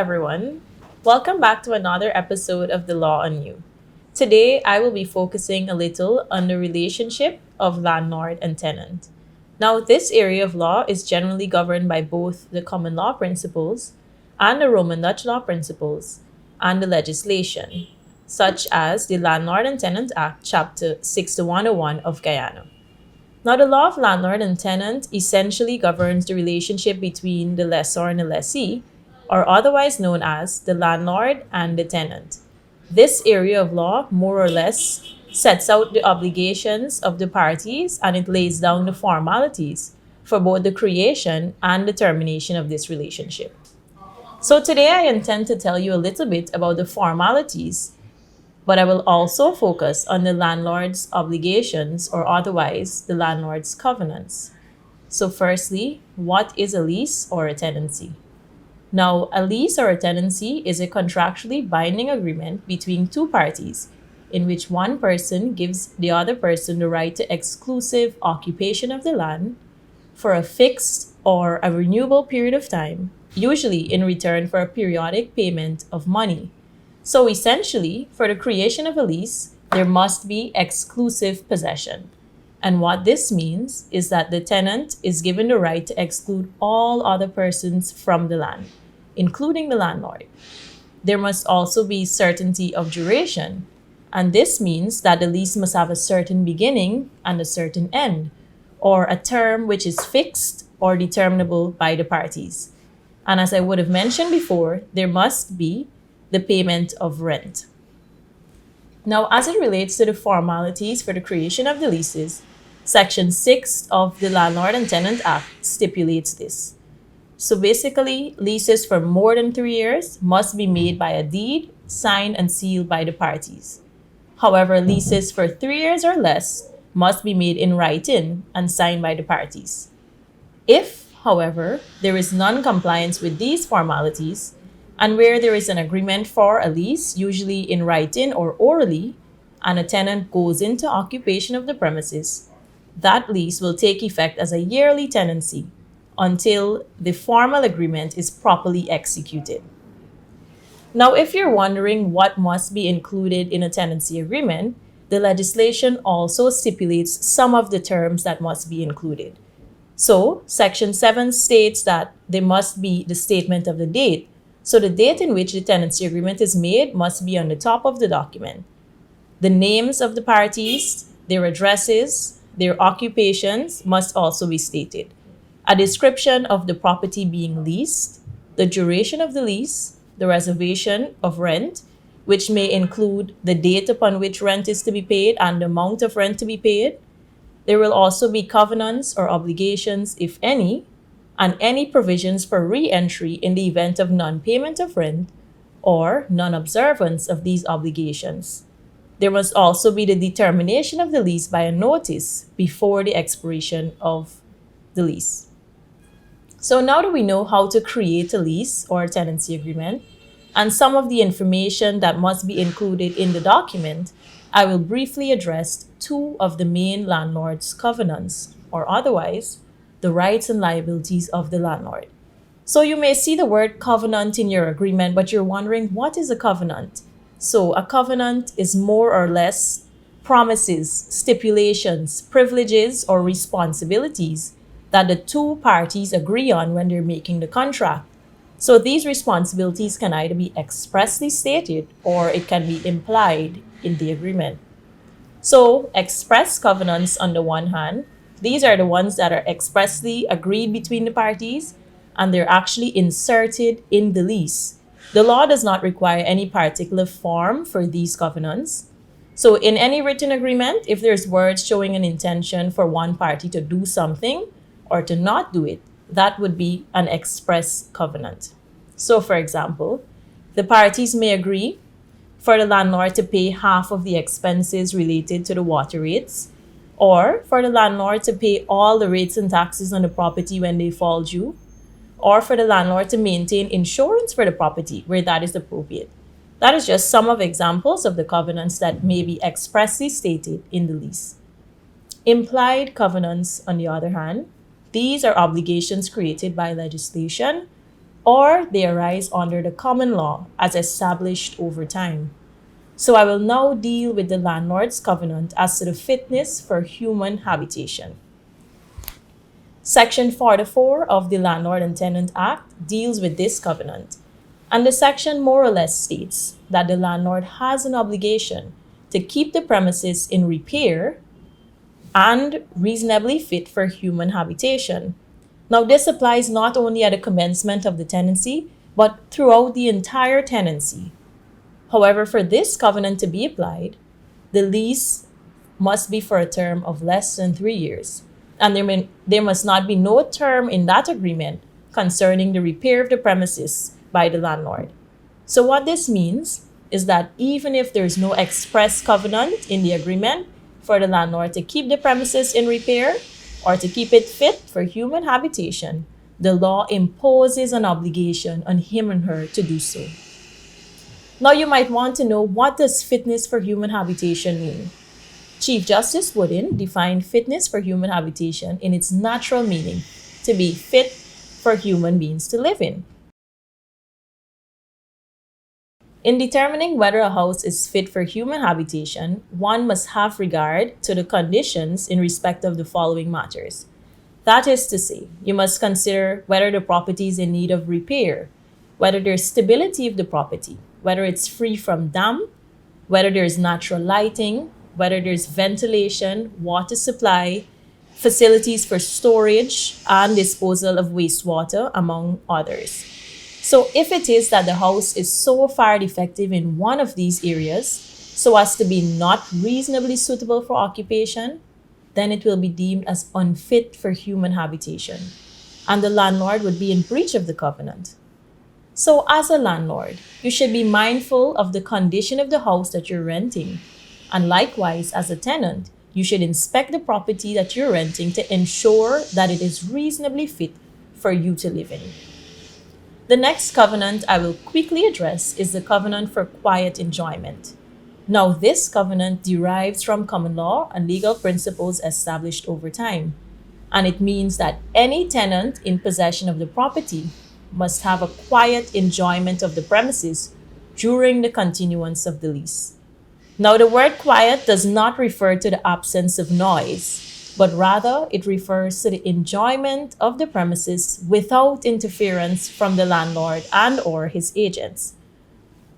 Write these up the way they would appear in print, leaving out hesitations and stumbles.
everyone. Welcome back to another episode of The Law on You. Today, I will be focusing a little on the relationship of landlord and tenant. Now, this area of law is generally governed by both the common law principles and the Roman Dutch law principles and the legislation, such as the Landlord and Tenant Act, Chapter 6101 of Guyana. Now, the law of landlord and tenant essentially governs the relationship between the lessor and the lessee, or otherwise known as the landlord and the tenant. This area of law, more or less, sets out the obligations of the parties and it lays down the formalities for both the creation and the termination of this relationship. So, today I intend to tell you a little bit about the formalities, but I will also focus on the landlord's obligations, or otherwise the landlord's covenants. So, firstly, what is a lease or a tenancy? Now, a lease or a tenancy is a contractually binding agreement between two parties in which one person gives the other person the right to exclusive occupation of the land for a fixed or a renewable period of time, usually in return for a periodic payment of money. So essentially, for the creation of a lease, there must be exclusive possession. And what this means is that the tenant is given the right to exclude all other persons from the land, including the landlord. There must also be certainty of duration, and this means that the lease must have a certain beginning and a certain end, or a term which is fixed or determinable by the parties. And as I would have mentioned before, there must be the payment of rent. Now, as it relates to the formalities for the creation of the leases, Section 6 of the Landlord and Tenant Act stipulates this. So basically, leases for more than 3 years must be made by a deed, signed and sealed by the parties. However, leases for 3 years or less must be made in writing and signed by the parties. If, however, there is non-compliance with these formalities, and where there is an agreement for a lease, usually in writing or orally, and a tenant goes into occupation of the premises, that lease will take effect as a yearly tenancy until the formal agreement is properly executed. Now, if you're wondering what must be included in a tenancy agreement, the legislation also stipulates some of the terms that must be included. So, Section 7 states that there must be the statement of the date. So, the date in which the tenancy agreement is made must be on the top of the document. The names of the parties, their addresses, their occupations must also be stated. A description of the property being leased, the duration of the lease, the reservation of rent, which may include the date upon which rent is to be paid and the amount of rent to be paid. There will also be covenants or obligations, if any, and any provisions for re-entry in the event of non-payment of rent or non-observance of these obligations. There must also be the determination of the lease by a notice before the expiration of the lease. So now that we know how to create a lease or a tenancy agreement and some of the information that must be included in the document, I will briefly address two of the main landlord's covenants, or otherwise, the rights and liabilities of the landlord. So you may see the word covenant in your agreement, but you're wondering, what is a covenant? So a covenant is more or less promises, stipulations, privileges, or responsibilities that the two parties agree on when they're making the contract. So these responsibilities can either be expressly stated or it can be implied in the agreement. So express covenants, on the one hand, these are the ones that are expressly agreed between the parties and they're actually inserted in the lease. The law does not require any particular form for these covenants. So in any written agreement, if there's words showing an intention for one party to do something or to not do it, that would be an express covenant. So for example, the parties may agree for the landlord to pay half of the expenses related to the water rates, or for the landlord to pay all the rates and taxes on the property when they fall due, or for the landlord to maintain insurance for the property where that is appropriate. That is just some of examples of the covenants that may be expressly stated in the lease. Implied covenants, on the other hand, these are obligations created by legislation or they arise under the common law as established over time. So I will now deal with the landlord's covenant as to the fitness for human habitation. Section 44 of the Landlord and Tenant Act deals with this covenant, and the section more or less states that the landlord has an obligation to keep the premises in repair and reasonably fit for human habitation. Now, this applies not only at the commencement of the tenancy, but throughout the entire tenancy. However, for this covenant to be applied, the lease must be for a term of less than 3 years, and there must not be no term in that agreement concerning the repair of the premises by the landlord. So, what this means is that even if there's no express covenant in the agreement for the landlord to keep the premises in repair or to keep it fit for human habitation, the law imposes an obligation on him and her to do so. Now you might want to know, what does fitness for human habitation mean? Chief Justice Wooden defined fitness for human habitation in its natural meaning to be fit for human beings to live in. In determining whether a house is fit for human habitation, one must have regard to the conditions in respect of the following matters. That is to say, you must consider whether the property is in need of repair, whether there's stability of the property, whether it's free from damp, whether there's natural lighting, whether there's ventilation, water supply, facilities for storage and disposal of wastewater, among others. So if it is that the house is so far defective in one of these areas so as to be not reasonably suitable for occupation, then it will be deemed as unfit for human habitation, and the landlord would be in breach of the covenant. So as a landlord, you should be mindful of the condition of the house that you're renting. And likewise, as a tenant, you should inspect the property that you're renting to ensure that it is reasonably fit for you to live in. The next covenant I will quickly address is the covenant for quiet enjoyment. Now, this covenant derives from common law and legal principles established over time, and it means that any tenant in possession of the property must have a quiet enjoyment of the premises during the continuance of the lease. Now, the word quiet does not refer to the absence of noise, but rather it refers to the enjoyment of the premises without interference from the landlord and or his agents.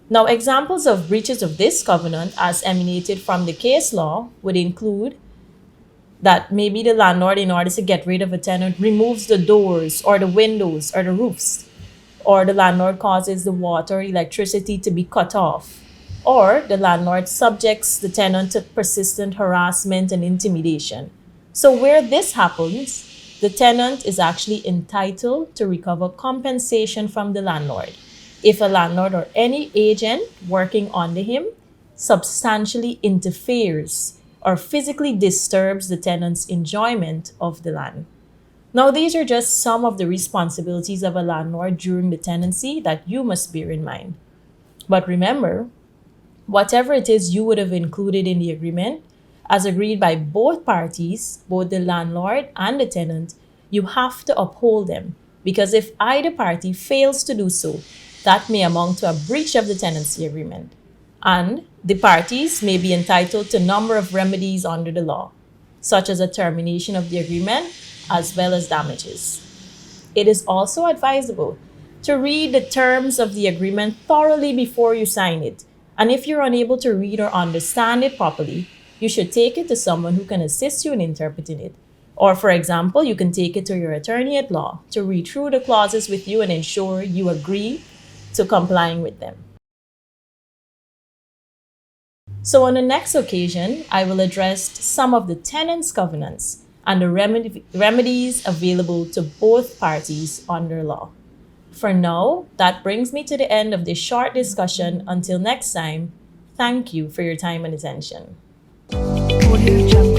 Now, examples of breaches of this covenant as emanated from the case law would include that maybe the landlord, in order to get rid of a tenant, removes the doors or the windows or the roofs, or the landlord causes the water or electricity to be cut off, or the landlord subjects the tenant to persistent harassment and intimidation. So where this happens, the tenant is actually entitled to recover compensation from the landlord if a landlord or any agent working under him substantially interferes or physically disturbs the tenant's enjoyment of the land. Now, these are just some of the responsibilities of a landlord during the tenancy that you must bear in mind. But remember, whatever it is you would have included in the agreement, as agreed by both parties, both the landlord and the tenant, you have to uphold them, because if either party fails to do so, that may amount to a breach of the tenancy agreement, and the parties may be entitled to a number of remedies under the law, such as a termination of the agreement as well as damages. It is also advisable to read the terms of the agreement thoroughly before you sign it, and if you're unable to read or understand it properly, you should take it to someone who can assist you in interpreting it. Or, for example, you can take it to your attorney at law to read through the clauses with you and ensure you agree to complying with them. So on the next occasion, I will address some of the tenant's covenants and the remedies available to both parties under law. For now, that brings me to the end of this short discussion. Until next time, thank you for your time and attention. Audio Jungle.